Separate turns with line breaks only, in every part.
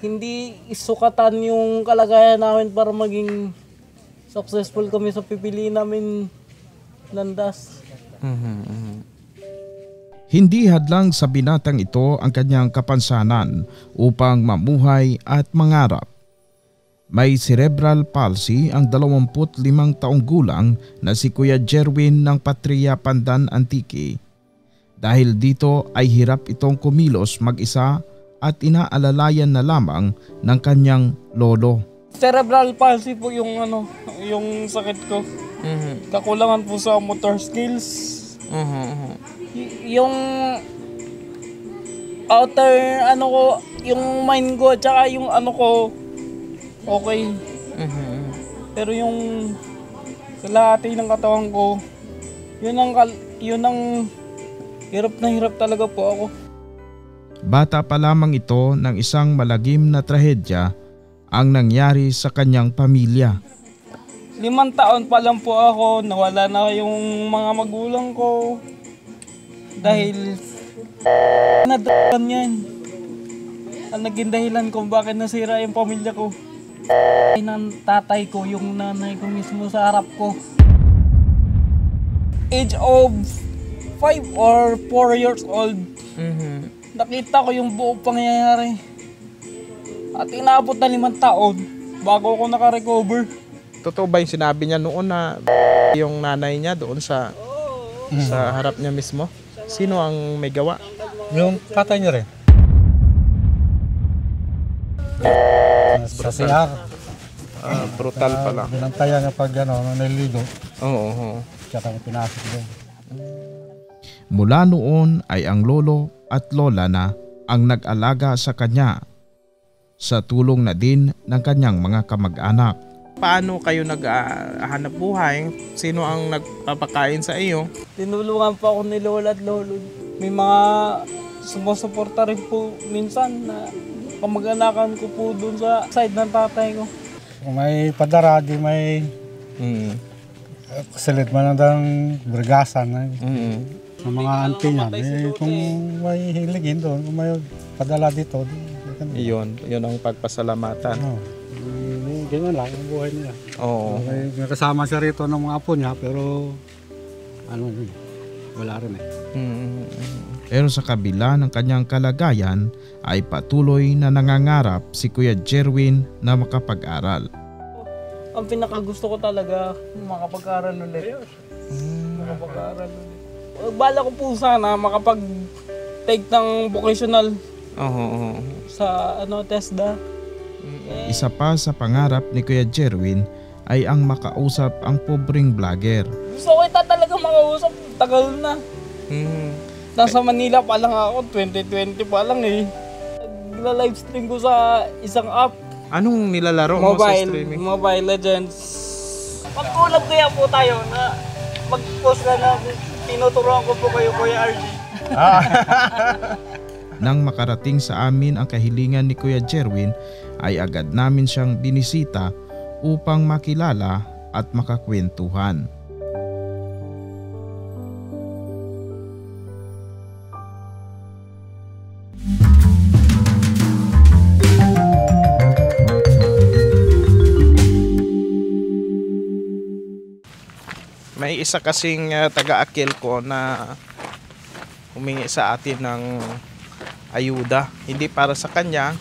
hindi isukatan yung kalagayan namin para maging successful kami sa pipiliin namin landas.
Hindi hadlang sa binatang ito ang kanyang kapansanan upang mamuhay at mangarap. May cerebral palsy ang 25 taong gulang na si Kuya Jerwin ng Patria Pandan Antique. Dahil dito ay hirap itong kumilos mag-isa at inaalalayan na lamang ng kanyang lolo.
Cerebral palsy po yung yung sakit ko. Kakulangan po sa motor skills. Yung outer ko, yung mind ko, tsaka yung ko, okay. Pero yung kalahati ng katawan ko, yun ang hirap na hirap talaga po ako.
Bata pa lamang ito ng isang malagim na trahedya ang nangyari sa kanyang pamilya.
5 taon pa lang po ako, nawala na yung mga magulang ko. Dahil nadagan yan. Ang naging dahilan kung bakit nasira yung pamilya ko. Ng tatay ko, yung nanay ko mismo sa harap ko. Age of 5 or 4 years old. Nakita ko yung buong pangyayari. At inabot na 5 taon bago ako nakarecover.
Totoo ba yung sinabi niya noon na yung nanay niya doon sa harap niya mismo? Sino ang may gawa?
Yung tatay niya rin. Sa CR.
Brutal pala.
Binantayan niya pag naliligo.
Oo.
Tsaka pinasok doon.
Mula noon ay ang lolo at lola na ang nag-alaga sa kanya sa tulong na din ng kanyang mga kamag-anak.
Paano kayo naghahanap buhay? Sino ang nagpapakain sa iyo?
Tinulungan pa ako ni lola at lolo. May mga sumusuporta rin po minsan na kamag-anakan ko po doon sa side ng tatay ko.
Kung may padara, di may kasalit man ng bergasan. Ng mga auntie niya. Kung may hiligin doon, kung may padala dito.
Yun ang pagpasalamatan.
Ganyan lang ang buhay niya.
Oo.
May kasama siya rito ng mga apo niya, pero wala rin eh.
Pero sa kabila ng kanyang kalagayan ay patuloy na nangangarap si Kuya Jerwin na makapag-aral.
Ang pinakagusto ko talaga, makapag-aral ulit. Makapag-aral ulit. Bala ko po sana makapag-take ng vocational sa TESDA.
Isa pa sa pangarap ni Kuya Jerwin ay ang makausap ang pobreng vlogger.
Gusto ko talaga makausap, tagal na. Nasa Manila pa lang ako, 2020 pa lang eh. Nagla-livestream ko sa isang app.
Anong nilalaro mo sa streaming?
Mobile Legends. Mag-collab kaya po tayo na mag-post na tinuturuan ko po kayo, Kuya RG.
Nang makarating sa amin ang kahilingan ni Kuya Jerwin ay agad namin siyang binisita upang makilala at makakwentuhan.
May isa kasing taga-akil ko na humingi sa atin ng ayuda. Hindi para sa kanya,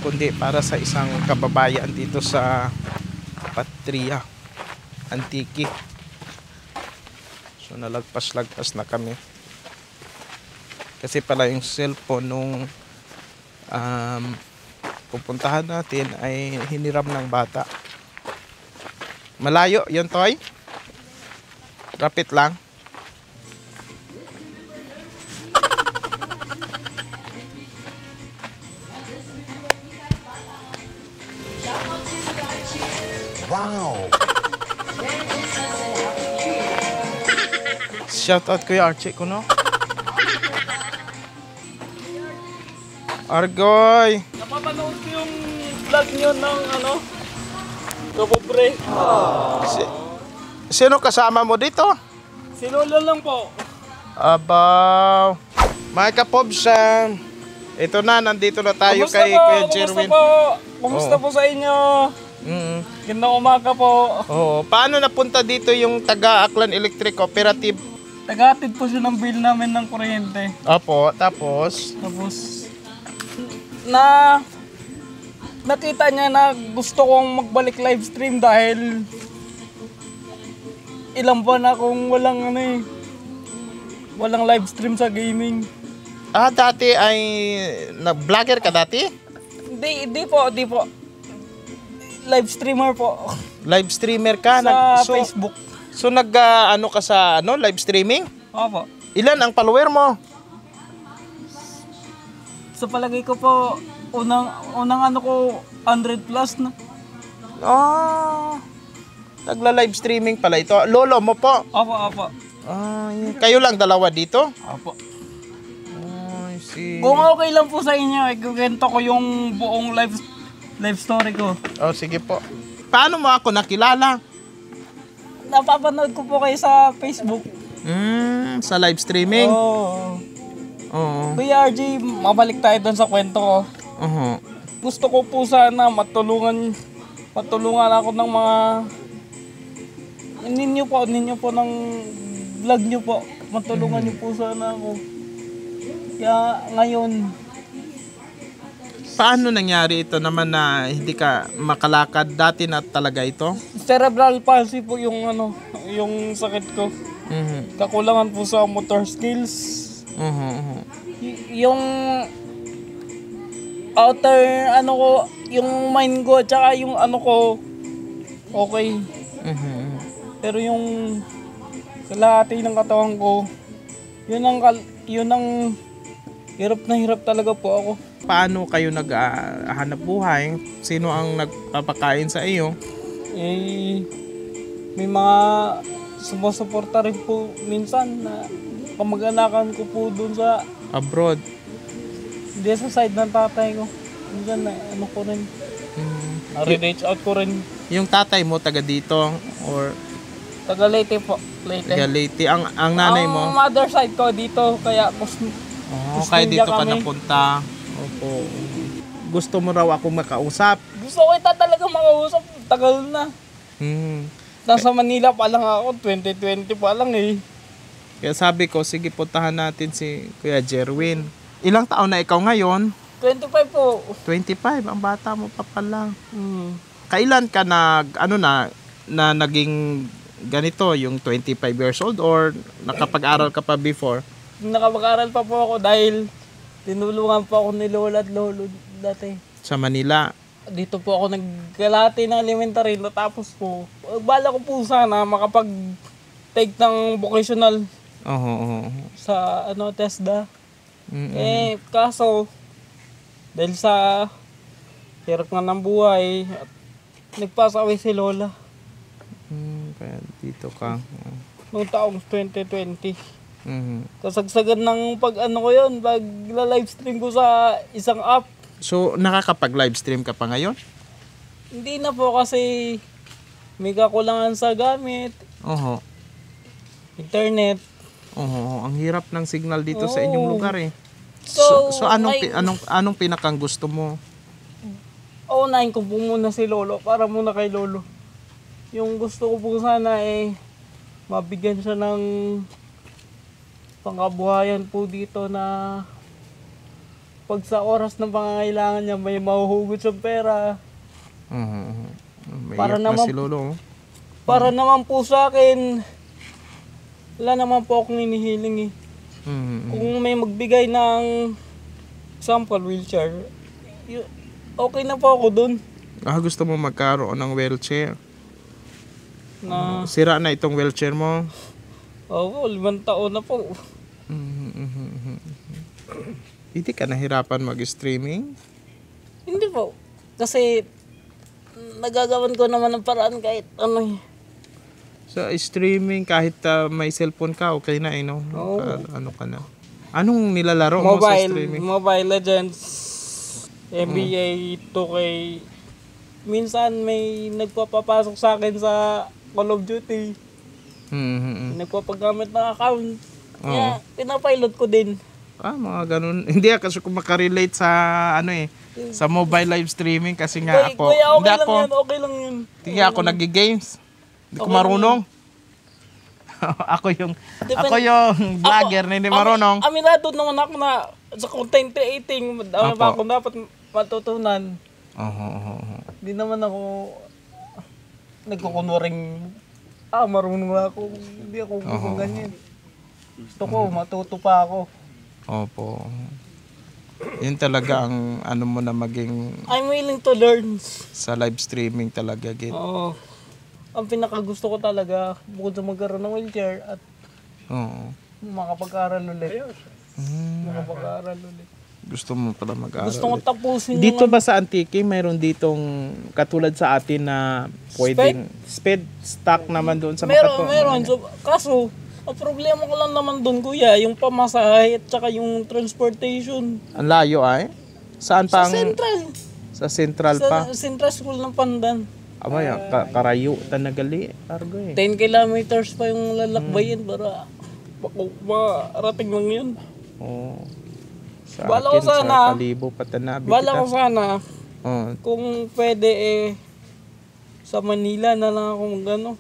kundi para sa isang kababayan dito sa Patria Antique. So nalagpas-lagpas na kami. Kasi pala yung cellphone nung pupuntahan natin ay hiniram ng bata. Malayo yun, Toy? Rapid lang.
Wow!
Shout out Kuya Archie ko, no? Argoy!
Napapanood ko yung vlog nyo ng kapobre.
Sino kasama mo dito?
Si Lolo lang po.
Abaw. Mga kapobs, Ito na, nandito na tayo
Kumusta
kay
po?
Kuya
Kumusta
Jerwin.
po? Kumusta
Oo.
po sa inyo?
Mm.
Gandang umaga po.
Oo. Paano napunta dito yung taga Aklan Electric Cooperative?
Tagatid po siya ng bill namin ng kuryente.
Opo, tapos?
Tapos, nakita niya na gusto kong magbalik live stream dahil ilang buwan akong walang live stream sa gaming.
Dati ay vlogger ka dati?
Hindi po. Live streamer po
Live streamer ka?
sa Facebook.
So ano ka sa live streaming?
Opo.
Ilan ang follower mo?
Sa palagay ko po, unang 100 plus na.
Nagla-live streaming pala ito. Lolo mo po?
Opo.
Kayo lang dalawa dito?
Opo.
I see.
Kung okay lang po sa inyo, ikukento ko yung buong live story ko.
Sige po. Paano mo ako nakilala?
Napapanood ko po kayo sa Facebook.
Sa live streaming?
Oo.
Oo.
Kuya RJ, mabalik tayo doon sa kwento ko. Gusto ko po sana matulungan ako ng mga ninyo po ng vlog nyo po. Matulungan nyo po sana ako. Kaya ngayon,
Paano nangyari ito naman na hindi ka makalakad? Dati na talaga ito?
cerebral palsy po yung yung sakit ko. Kakulangan po sa motor skills. Yung outer yung mind ko tsaka yung ko okay. Pero yung kalahati ng katawan ko, yun ang hirap na hirap talaga po ako.
Paano kayo naghahanap buhay? Sino ang nagpapakain sa iyo?
May mga sumusuporta rin po minsan na kamag-anakan ko po doon sa
Abroad?
hindi sa side ng tatay ko. Minsan na ko rin. Reach out ko rin.
Yung tatay mo taga dito or
Taga Leyte po.
taga Leyte? Ang nanay
Ang
mo?
mother side ko dito, kaya
Kaya dito ka
kami.
napunta. Opo. Gusto mo raw ako makausap?
Gusto ko ita talaga makausap. Tagal na. Nasa Manila pa lang ako, 2020 pa lang eh.
Kaya sabi ko, sige puntahan natin si Kuya Jerwin. Ilang taon na ikaw ngayon?
25 po.
25, ang bata mo pa pala. Kailan ka na naging ganito, yung 25 years old or nakapag-aral ka pa before?
Nakapag-aral pa po ako dahil tinulungan po ako ni Lola at Lolo dati.
Sa Manila?
Dito po ako nagkalati ng elementary. Natapos po. Bala ko po sana makapag-take ng vocational sa TESDA. Kaso dahil sa hirap nga ng buhay, nagpasaway si Lola.
Kaya dito ka.
Noong taong 2020. Kasagsagan ng pag live stream ko sa isang app.
So, nakakapag-live stream ka pa ngayon?
Hindi na po kasi may kakulangan sa gamit, internet.
Ang hirap ng signal dito sa inyong lugar eh.
So
Anong pinakang gusto mo?
Unahin ko po muna si Lolo para muna kay Lolo. Yung gusto ko po sana mabigyan siya ng pangkabuhayan po dito na pag sa oras ng pangangailangan niya may mahuhugot siyang pera.
Para naman si Lolo.
Para naman po sa akin, wala naman po akong hinihiling eh. Kung may magbigay ng example wheelchair, okay na po ako dun.
Gusto mo magkaroon ng wheelchair?
Na,
Sira na itong wheelchair mo?
5 taon na po.
Hindi ka nahirapan mag-streaming?
Hindi po. Kasi nagagawan ko naman ng paraan kahit
Sa streaming, kahit may cellphone ka, okay na no? Ano ka na? Anong nilalaro mo sa streaming?
Mobile Legends, NBA 2K. Minsan may nagpapapasok sa akin sa Call of Duty. Nagpapagamit ng account. Kaya pinapilot ko din.
Mga ganun. Hindi kasi ko makarelate sa ano sa mobile live streaming kasi nga ako.
Kuya,
Hindi ako,
okay lang yun.
hindi ako nag-games. Hindi ko marunong. ako yung vlogger na hindi marunong.
Aminado naman ako na sa content creating, dami pa ako dapat matutunan. Hindi naman ako nagkukunwaring marunong na ako. Hindi ako ganyan. Gusto ko, matuto pa ako.
Opo. Yun talaga ang ano mo na maging
I'm willing to learn.
sa live streaming talaga, Git.
Oo. Ang pinakagusto ko talaga, bukod sa magkaroon ng wheelchair at
Oo.
makapag-aral ulit. Makapag-aral ulit.
Gusto mo pala mag-aral.
Gusto ko tapusin
Dito ba sa Antique, mayroon ditong katulad sa atin na pwedeng speed stock naman doon sa Makato?
Meron. So, kaso, ang problema ko lang naman doon, kuya, yung pamasahe at saka yung transportation.
Ang layo ay? Saan
Sa
pang?
Central.
Sa Central pa?
Sa Central School ng Pandan.
Abay, Karayo, Tanagali, Argo
10 kilometers pa yung lalakbayin para marating lang yun.
Oo. Sa
Bala ko
akin,
sana.
sa Kalibo, Patanabi.
Bala ko sana,
Oo.
kung pwede sa Manila na lang ako magano.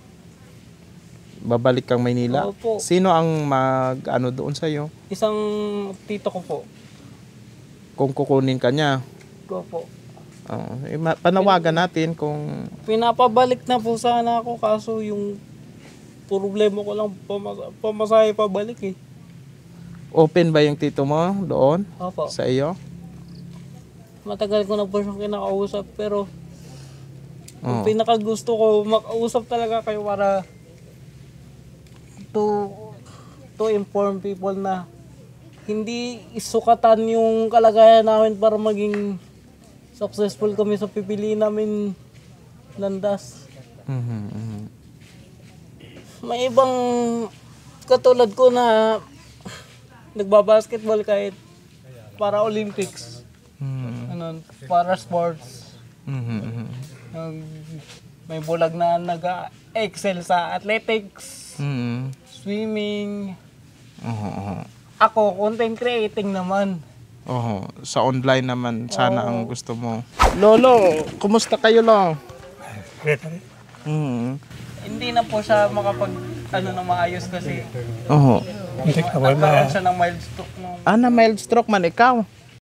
Babalik kang Maynila?
Opo.
Sino ang mag-ano doon sa'yo?
Isang tito ko po.
Kung kukunin ka niya?
Opo.
Panawagan natin kung...
Pinapabalik na po sana ako kaso yung problema ko lang pamasahe pabalik eh.
Open ba yung tito mo doon?
Opo.
Sa iyo?
Matagal ko na po siyang kinakausap pero ang pinakagusto ko makausap talaga kayo para to inform people na hindi isukatan yung kalagayan namin para maging successful kami sa pipiliin namin landas. May ibang katulad ko na nagbabasketball kahit para Olympics. Ano, para sports. May bulag na nag-excel sa athletics, swimming. Ako, content creating naman.
Sa online naman, sana ang gusto mo. Lolo, kumusta kayo, Lo?
Hindi na po siya makapag na maayos kasi
Oo.
nagkaroon siya ng mild stroke.
Na mild stroke man ikaw?